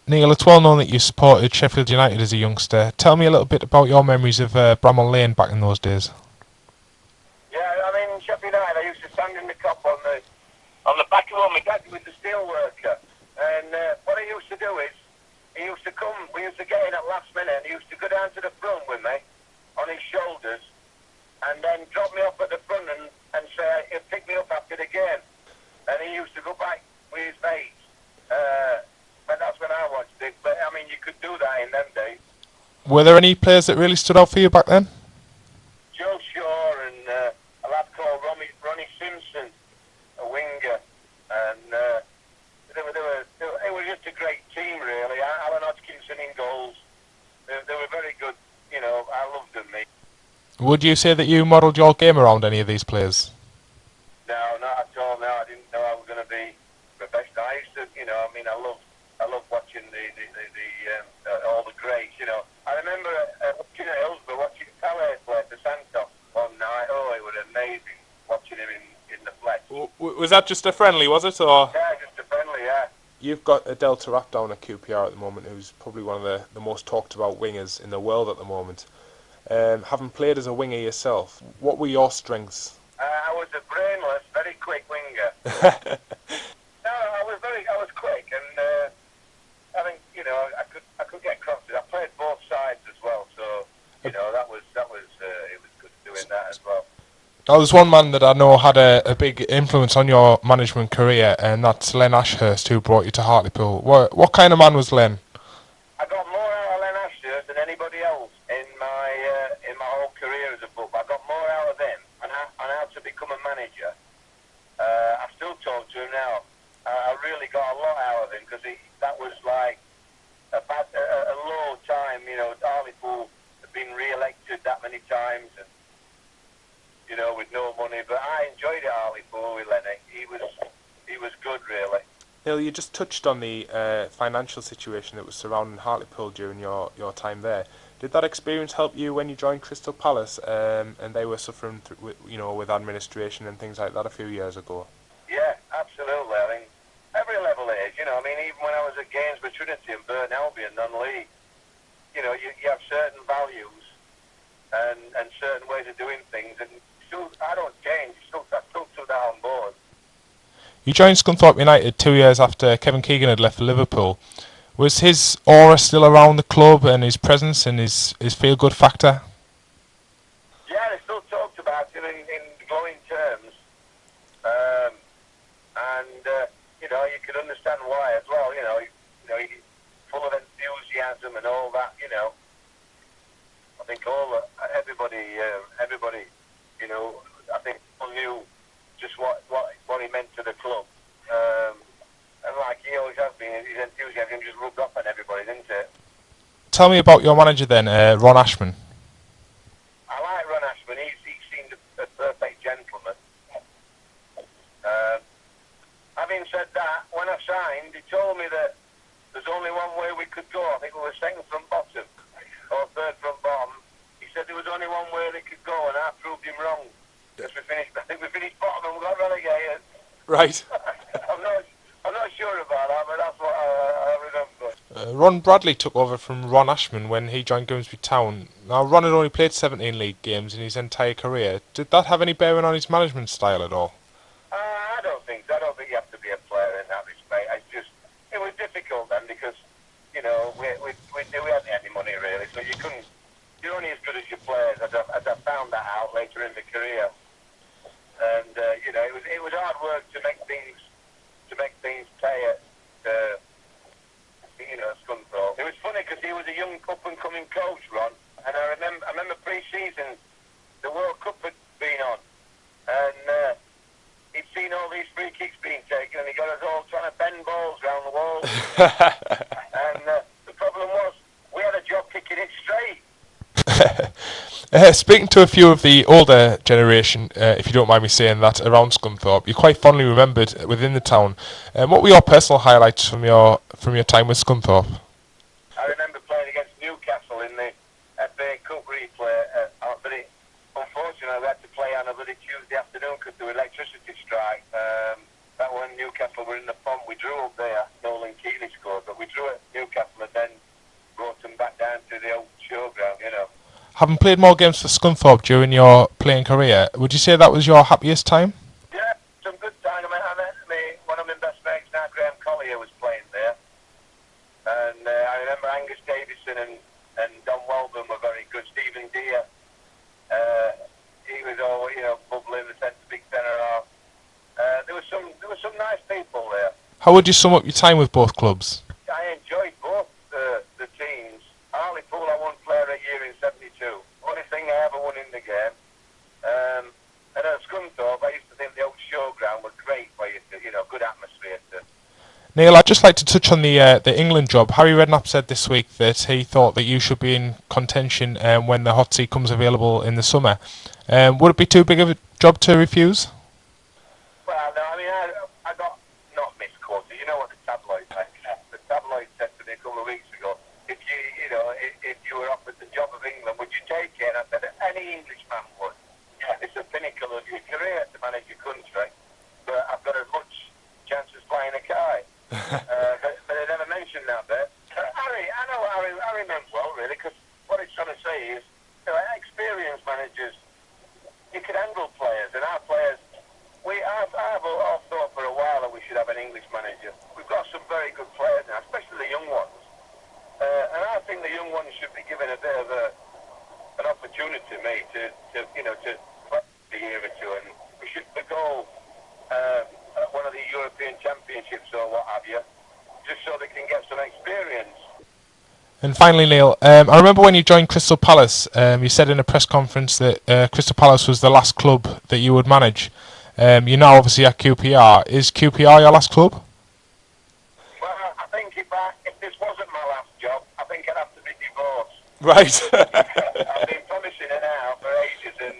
Neil, it's well known that you supported Sheffield United as a youngster. Tell me a little bit about your memories of Bramall Lane back in those days. Yeah, I mean, Sheffield United, I used to stand in the cup on the back of one. My dad was a steel worker. And what he used to do is, he used to come, we used to get in at last minute, and he used to go down to the front with me on his shoulders and then drop me off at the front and say he'd pick me up after the game. And he used to go back with his mates. But that's when I watched it. But, I mean, you could do that in them days. Were there any players that really stood out for you back then? Joe Shaw and a lad called Ronnie Simpson, a winger. And it was just a great team, really. Alan Hodgkinson in goals. They were very good. You know, I loved them, mate. Would you say that you modelled your game around any of these players? No, not at all. No, I didn't know I was going to be professional. I used to, you know, I mean, I love watching all the greats. You know, I remember watching at Hillsborough, watching Pele play for Scunthorpe one night. Oh, it was amazing watching him in the flesh. Was that just a friendly, was it, or? Yeah, just a friendly, yeah. You've got Adel Taarabt down at QPR at the moment, who's probably one of the most talked about wingers in the world at the moment. Having played as a winger yourself, what were your strengths? I was a brainless, very quick winger. No, I was quick, and I think, you know, I could get crosses. I played both sides as well, so you know that was it was good doing that as well. Now, there's one man that I know had a big influence on your management career, and that's Len Ashurst, who brought you to Hartlepool. What kind of man was Len? I got more out of Len Ashurst than anybody else in my whole career as a footballer. I got more out of him and how to become a manager. I still talk to him now. I really got a lot out of him because that was like a low time. You know, Hartlepool had been re-elected that many times, and you know, with no money. But I enjoyed it, Hartlepool, with Lenny. He was good, really. Neil, you just touched on the financial situation that was surrounding Hartlepool during your time there. Did that experience help you when you joined Crystal Palace, and they were suffering, with administration and things like that a few years ago? Yeah, absolutely. I mean, every level it is. You know, I mean, even when I was at Gainsborough Trinity and Bourne Albion, non-league, you know, you have certain values and certain ways of doing things, and still, I don't change. I still took that on board. You joined Scunthorpe United 2 years after Kevin Keegan had left Liverpool. Was his aura still around the club, and his presence and his feel-good factor? Yeah, they still talked about him in glowing terms. You know, you could understand why as well. You know, he's full of enthusiasm and all that. You know, I think everybody, you know, I think people knew just what he meant to the club. And like he always has been, his enthusiasm just rubbed off on everybody, didn't it? Tell me about your manager then, Ron Ashman. I like Ron Ashman. He seemed a perfect gentleman. Having said that, when I signed, he told me that there's only one way we could go. I think we were second from bottom, or third from bottom. He said there was only one way they could go, and I proved him wrong. Because I think we finished bottom and we got relegated. Right. I'm not sure about that, but that's what I remember. Ron Bradley took over from Ron Ashman when he joined Grimsby Town. Now, Ron had only played 17 league games in his entire career. Did that have any bearing on his management style at all? I don't think so. I don't think you have to be a player in that respect. It was difficult then because, you know, we hadn't any money really, so you're only as good as your players, as I found that out later in the career. And, you know, it was hard work to make things pay at, you know, Scunthorpe. It was funny because he was a young up-and-coming coach, Ron, and I remember pre-season, the World Cup had been on, and he'd seen all these free kicks being taken, and he got us all trying to bend balls round the walls. And the problem was, we had a job kicking it straight. Speaking to a few of the older generation, if you don't mind me saying that, around Scunthorpe, you're quite fondly remembered within the town. What were your personal highlights from your time with Scunthorpe? I remember playing against Newcastle in the FA Cup replay, but unfortunately we had to play on a bloody Tuesday afternoon because the electricity strike. That when Newcastle were in the pond, we drew up there. Nolan Keeley scored, but we drew at Newcastle. Having played more games for Scunthorpe during your playing career, would you say that was your happiest time? Yeah, some good time. One of my best mates now, Graham Collier, was playing there. And I remember Angus Davison and Don Welburn were very good. Stephen Deere, he was all, bubbling the centre, big centre half. There were some nice people there. How would you sum up your time with both clubs? I enjoyed both the teams. Hartlepool, I won Player of the Year in '72. Only thing I ever won in the game. And at Scunthorpe, I used to think the old showground was great, where good atmosphere. Neil, I'd just like to touch on the England job. Harry Redknapp said this week that he thought that you should be in contention when the hot seat comes available in the summer. Would it be too big of a job to refuse? Well, no, I got not misquoted. You know what the tabloids like. The tabloid said to me a couple of weeks ago, if you were offered the job of England, would you take it? And I said, any Englishman would. Yeah, it's the pinnacle of your career to manage your country, but I've got as much chance as flying a kite. But they never mentioned that bit. I know Harry meant well, really, because what he's trying to say is, experienced managers, you can handle players, and our players, I've all thought for a while that we should have an English manager. We've got some very good players now, especially the young ones. And I think the young ones should be given a bit of an opportunity, mate, to play a year or two, and we should go one of the European Championships or what have you, just so they can get some experience. And finally, Neil, I remember when you joined Crystal Palace, you said in a press conference that Crystal Palace was the last club that you would manage. You're now obviously at QPR. Is QPR your last club? Well, I think if this wasn't my last job, I think I'd have to be divorced. Right. I've been promising it now for ages, and